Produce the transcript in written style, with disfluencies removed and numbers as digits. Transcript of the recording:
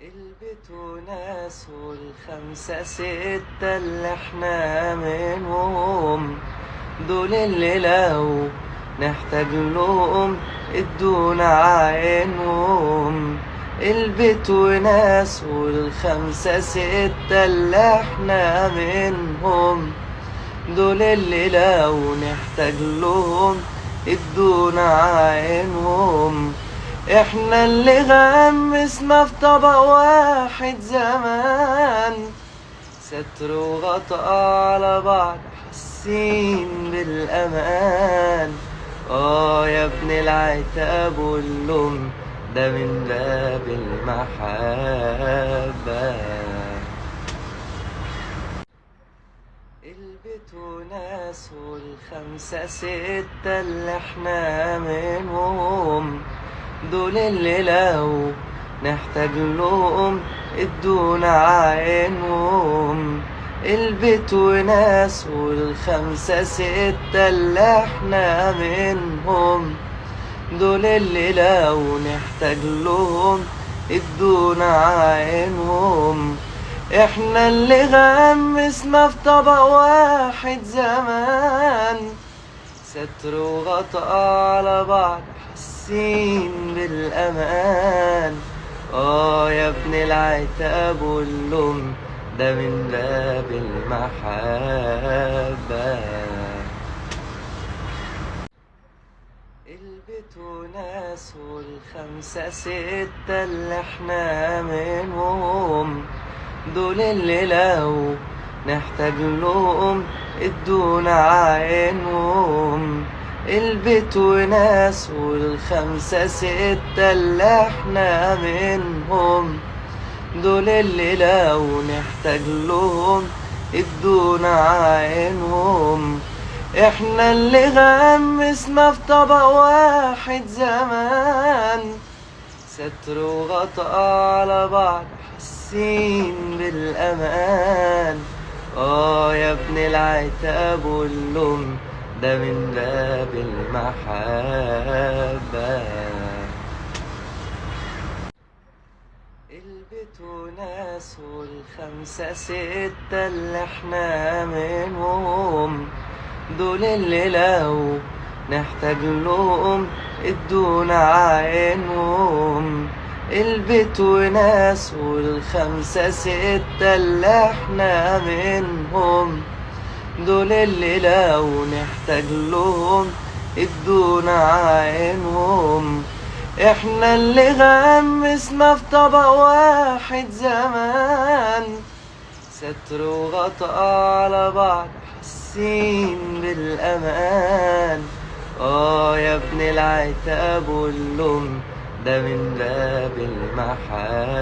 البيت وناس والخمسة ستة اللي احنا منهم، دول اللي لو نحتاج لهم ادونا عينهم. البيت وناس والخمسة ستة اللي احنا منهم، دول اللي لو نحتاج لهم ادونا عينهم. احنا اللي غمسنا في طبق واحد زمان، ستر وغطاء على بعض حاسين بالامان. يا ابن العتاب واللوم ده من باب المحبة. البيت وناس والخمسة ستة اللي احنا منهم، دول اللي لو نحتاج لهم ادونا عينهم. البيت وناس والخمسة ستة اللي احنا منهم، دول اللي لو نحتاج لهم ادونا عينهم. احنا اللي غمسنا في طبق واحد زمان، ستر وغطاء على بعض حاسين بالامان. يا ابن العتاب واللوم ده من باب المحبة. البيت وناس والخمسة ستة اللي احنا منهم، دول اللي لو نحتاج لهم ادونا عينهم. البيت وناس والخمسة ستة اللي احنا منهم، دول اللي لو نحتاج لهم ادونا عينهم. احنا اللي غمسنا في طبق واحد زمان، ستر وغطاء على بعض حاسين بالامان. يا ابن العتاب واللوم ده من باب المحبة. البيت وناس والخمسة ستة اللي احنا منهم، دول اللي لو نحتاج لهم ادونا عينهم. البيت وناس والخمسة ستة اللي احنا منهم، دول اللي لو نحتاج لهم ادونا عينهم. احنا اللي غمسنا في طبق واحد زمان، ستر وغطاء على بعض حاسين بالامان. يا ابن العتاب واللوم ده من باب المحبة.